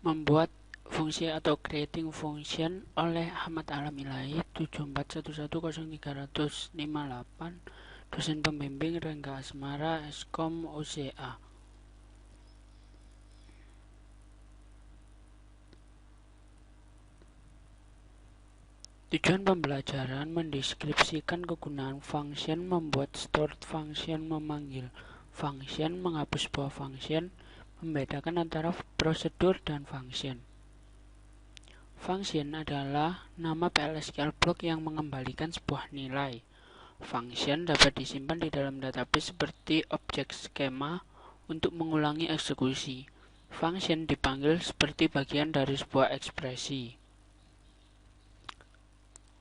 Membuat fungsi atau creating function oleh Ahmad Al-Milahi 74110358, dosen pembimbing Rengga Asmara Eskom UCA. Tujuan pembelajaran mendeskripsikan kegunaan function, membuat stored function, memanggil function, menghapus sebuah function, membedakan antara prosedur dan function. Function adalah nama PL/SQL block yang mengembalikan sebuah nilai. Function dapat disimpan di dalam database seperti objek skema untuk mengulangi eksekusi. Function dipanggil seperti bagian dari sebuah ekspresi.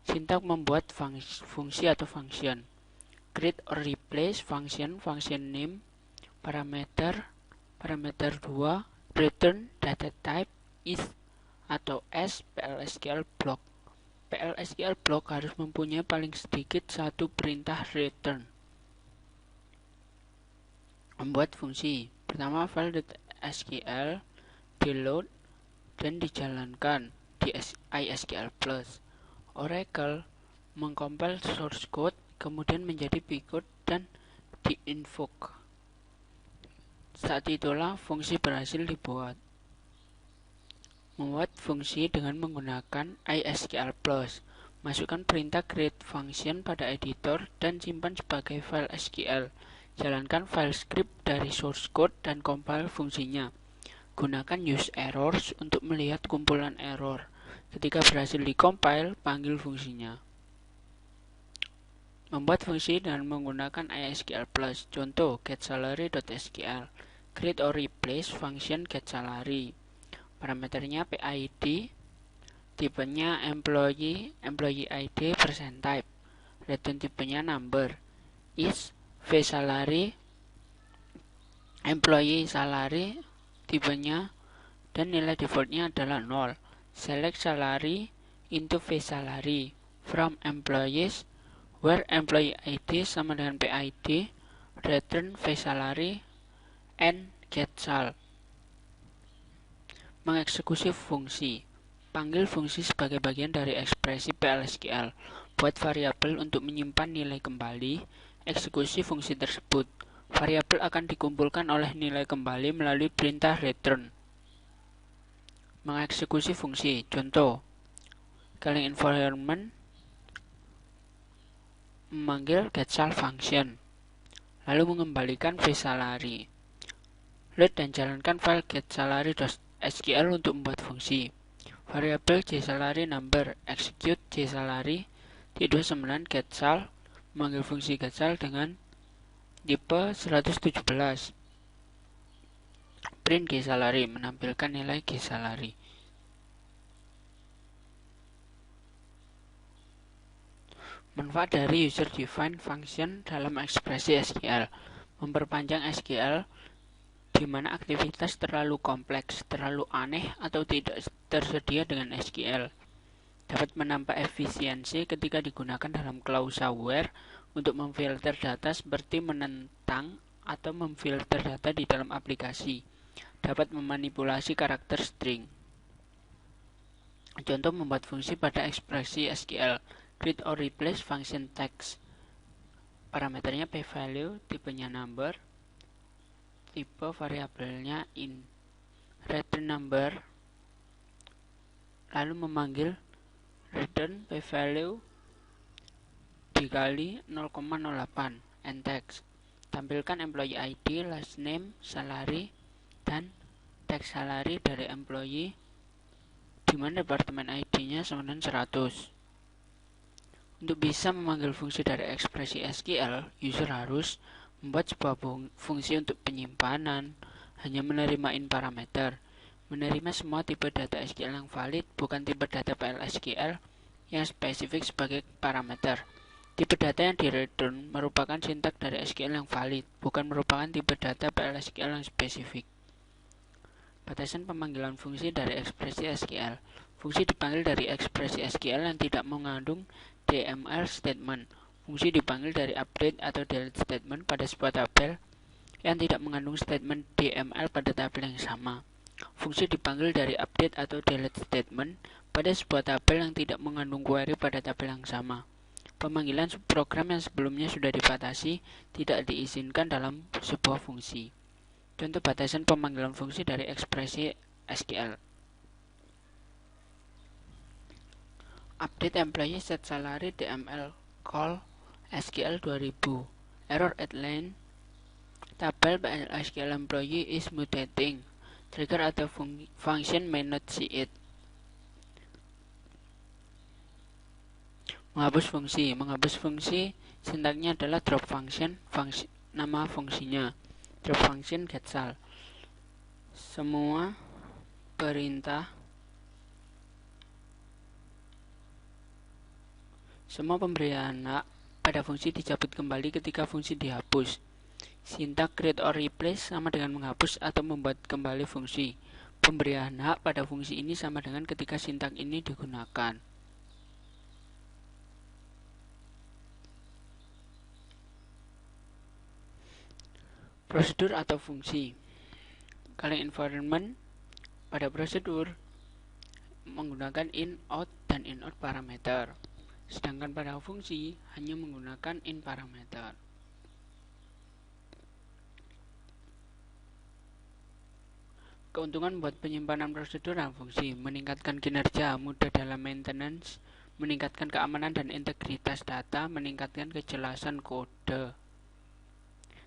Sintak membuat fungsi atau function. Create or replace function, function name, parameter 2, return data type is atau S, PL/SQL block. PL/SQL block harus mempunyai paling sedikit satu perintah return. Membuat fungsi. Pertama, file.sql download dan dijalankan di iSQL+. Oracle mengcompile source code, kemudian menjadi pcode dan diinvoke. Saat itulah fungsi berhasil dibuat. Membuat fungsi dengan menggunakan iSQL+. Masukkan perintah create function pada editor dan simpan sebagai file SQL. Jalankan file script dari source code dan compile fungsinya. Gunakan use errors untuk melihat kumpulan error. Ketika berhasil dikompil, panggil fungsinya. Membuat fungsi dengan menggunakan iSQL+. Contoh, getSalary.sql. Create or replace function getSalary. Parameternya PID, tipenya employee ID, %type. Return tipenya number. Is vSalary, employee salary, tipenya dan nilai defaultnya adalah 0. Select salary into vSalary from employees where employee ID sama dengan PID, return vSalary and getSal. Mengeksekusi fungsi. Panggil fungsi sebagai bagian dari ekspresi PL/SQL. Buat variabel untuk menyimpan nilai kembali. Eksekusi fungsi tersebut. Variabel akan dikumpulkan oleh nilai kembali melalui perintah return. Mengeksekusi fungsi. Contoh, calling environment memanggil getSal function, lalu mengembalikan vSalary. Load dan jalankan file getSalary.sql untuk membuat fungsi. Variabel jSalary number, execute jSalary T29 getSal, memanggil fungsi getSal dengan tipe 117. Print gSalary, menampilkan nilai gSalary. Manfaat dari user defined function dalam ekspresi SQL. Memperpanjang SQL di mana aktivitas terlalu kompleks, terlalu aneh, atau tidak tersedia dengan SQL. Dapat menambah efisiensi ketika digunakan dalam klausa where untuk memfilter data seperti menentang atau memfilter data di dalam aplikasi. Dapat memanipulasi karakter string. Contoh membuat fungsi pada ekspresi SQL. Create or replace function text. Parameternya pValue, tipenya number, tipe variabelnya int, return number, lalu memanggil return pValue dikali 0,08 and text. Tampilkan employee ID, last name, salary, dan text salary dari employee di mana departemen ID-nya sama dengan 100. Untuk bisa memanggil fungsi dari ekspresi SQL, user harus membuat sebuah fungsi untuk penyimpanan, hanya menerima in parameter, menerima semua tipe data SQL yang valid, bukan tipe data PL/SQL yang spesifik sebagai parameter. Tipe data yang di-return merupakan sintak dari SQL yang valid, bukan merupakan tipe data PL/SQL yang spesifik. Batasan pemanggilan fungsi dari ekspresi SQL. Fungsi dipanggil dari ekspresi SQL yang tidak mengandung DML statement. Fungsi dipanggil dari update atau delete statement pada sebuah tabel yang tidak mengandung statement DML pada tabel yang sama. Fungsi dipanggil dari update atau delete statement pada sebuah tabel yang tidak mengandung query pada tabel yang sama. Pemanggilan program yang sebelumnya sudah dibatasi tidak diizinkan dalam sebuah fungsi. Contoh batasan pemanggilan fungsi dari ekspresi SQL. Update employee set salary DML call SQL 2000. Error at line tabel SQL employee is mutating. Trigger atau function may not see it. Menghapus fungsi sintaknya adalah drop function, nama fungsinya drop function getsal. Semua pemberian hak pada fungsi dicabut kembali ketika fungsi dihapus. Sintak create or replace sama dengan menghapus atau membuat kembali fungsi. Pemberian hak pada fungsi ini sama dengan ketika sintak ini digunakan. Prosedur atau fungsi. Calling environment pada prosedur menggunakan in, out, dan in out parameter. Sedangkan pada fungsi hanya menggunakan in parameter. Keuntungan buat penyimpanan prosedur dan fungsi: meningkatkan kinerja, mudah dalam maintenance, meningkatkan keamanan dan integritas data, meningkatkan kejelasan kode.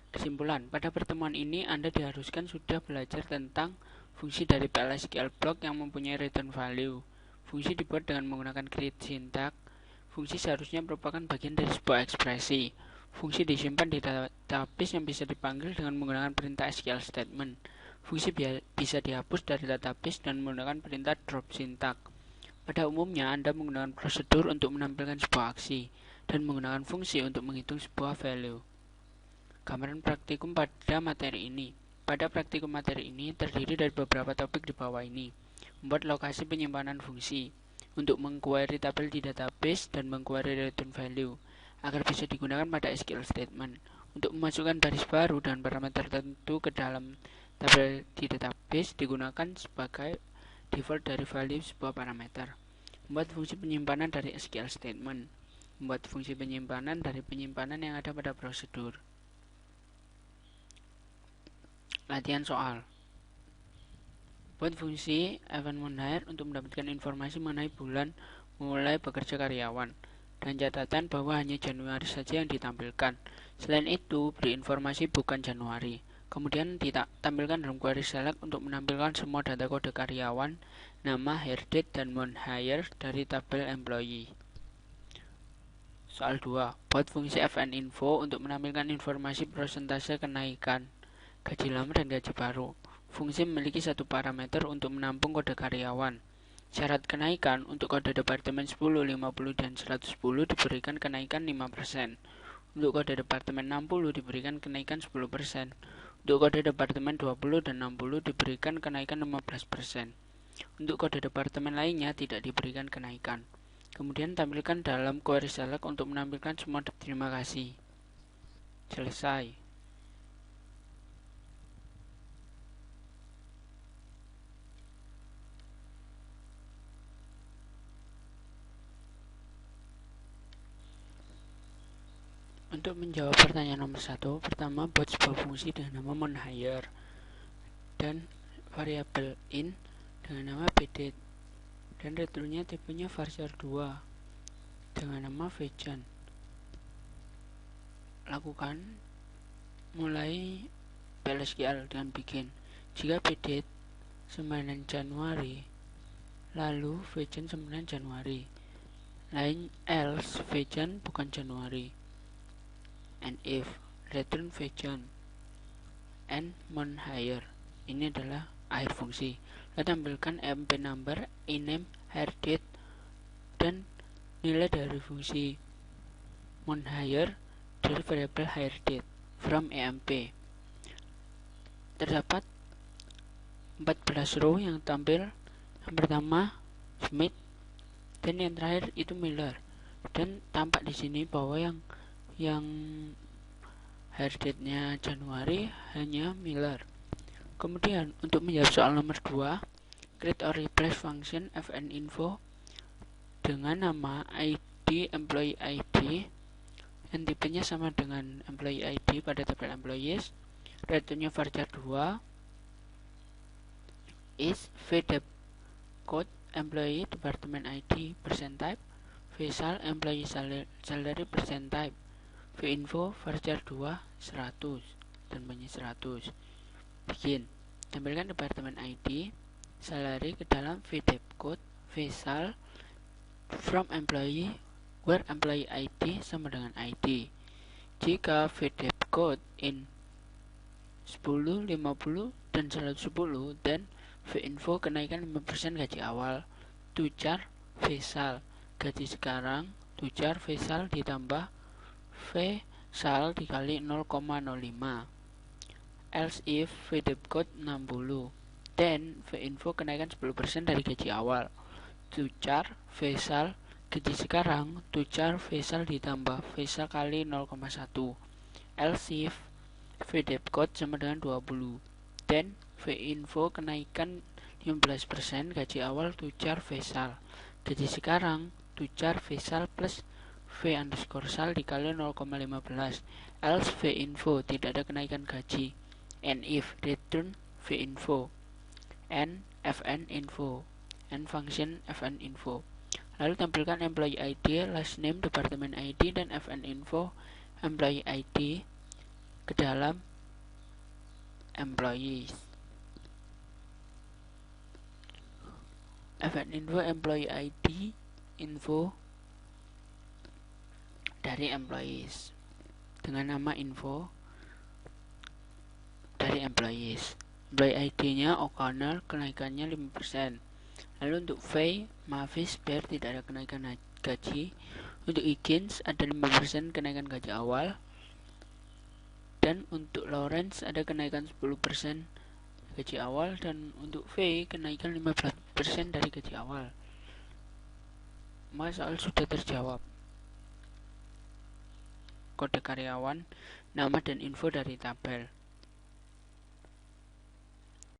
Kesimpulan, pada pertemuan ini Anda diharuskan sudah belajar tentang fungsi dari PL/SQL block yang mempunyai return value. Fungsi dibuat dengan menggunakan create syntax. Fungsi seharusnya merupakan bagian dari sebuah ekspresi. Fungsi disimpan di database yang bisa dipanggil dengan menggunakan perintah SQL statement. Fungsi bisa dihapus dari database dan menggunakan perintah drop syntax. Pada umumnya, Anda menggunakan prosedur untuk menampilkan sebuah aksi dan menggunakan fungsi untuk menghitung sebuah value. Gambaran praktikum pada materi ini. Pada praktikum materi ini terdiri dari beberapa topik di bawah ini. Membuat lokasi penyimpanan fungsi untuk mengquery tabel di database dan mengquery return value agar bisa digunakan pada SQL statement. Untuk memasukkan baris baru dan parameter tertentu ke dalam tabel di database digunakan sebagai default dari value sebuah parameter. Membuat fungsi penyimpanan dari SQL statement. Membuat fungsi penyimpanan dari penyimpanan yang ada pada prosedur. Latihan soal. Buat fungsi event month untuk mendapatkan informasi mengenai bulan mulai bekerja karyawan dan catatan bahwa hanya Januari saja yang ditampilkan. Selain itu, beri informasi bukan Januari. Kemudian ditampilkan dalam query select untuk menampilkan semua data kode karyawan, nama, hire date, dan month hire dari tabel employee. Soal 2. Buat fungsi fninfo untuk menampilkan informasi persentase kenaikan gaji lama dan gaji baru. Fungsi memiliki satu parameter untuk menampung kode karyawan. Syarat kenaikan untuk kode departemen 10, 50, dan 110 diberikan kenaikan 5%. Untuk kode departemen 60 diberikan kenaikan 10%. Untuk kode departemen 20 dan 60 diberikan kenaikan 15%. Untuk kode departemen lainnya tidak diberikan kenaikan. Kemudian tampilkan dalam query select untuk menampilkan semua. Terima kasih. Selesai. Untuk menjawab pertanyaan nomor 1, pertama buat sebuah fungsi dengan nama monthHire dan variabel in dengan nama bdate dan returnnya tipenya varchar 2 dengan nama Vejan. Lakukan mulai PL/SQL dengan bikin. Jika bdate 9 Januari lalu Vejan 9 Januari, lain else Vejan bukan Januari. And if return Vejan and monthHire, ini adalah akhir fungsi. Lalu tampilkan emp number, ename, hire date, dan nilai dari fungsi monthHire dari variabel hire date from emp. Terdapat 14 row yang tampil. Yang pertama Smith, dan yang terakhir itu Miller. Dan tampak di sini bahwa yang hire date-nya Januari hanya Miller. Kemudian untuk menjawab soal nomor 2, create or replace function fninfo dengan nama ID employee ID yang tipenya sama dengan employee ID pada tabel employees. Return-nya varchar 2 is vdep code employee department ID percent type, vsal employee salary percent type, vinfo varchar 2 100 dan banyak 100. Bikin, tampilkan departemen ID salary ke dalam vdep code vsal from employee where employee ID sama dengan ID. Jika vdep code in 10, 50, dan 110, dan vinfo kenaikan 5% gaji awal, tucar vsal gaji sekarang, tucar vsal ditambah vsal dikali 0,05. Else if vdep code 60, then vinfo kenaikan 10% dari gaji awal, tucar vsal gaji sekarang, tucar vsal ditambah vsal kali 0,1. Else if vdep code sama dengan 20, then vinfo kenaikan 15% gaji awal, tucar vsal gaji sekarang, tucar vsal plus v underscore sal dikali 0,15. Else vinfo tidak ada kenaikan gaji. And if return vinfo and fninfo and function fninfo. Lalu tampilkan employee ID, last name, department ID, dan fninfo employee ID ke dalam employees. fninfo employee ID info dari employees dengan nama info dari employees. Employee ID-nya O'Connor, kenaikannya 5%. Lalu untuk V, Mavis, Bear tidak ada kenaikan gaji. Untuk Higgins ada 5% kenaikan gaji awal. Dan untuk Lawrence ada kenaikan 10% gaji awal. Dan untuk V kenaikan 15% dari gaji awal. Maka soal sudah terjawab. Kode karyawan, nama dan info dari tabel.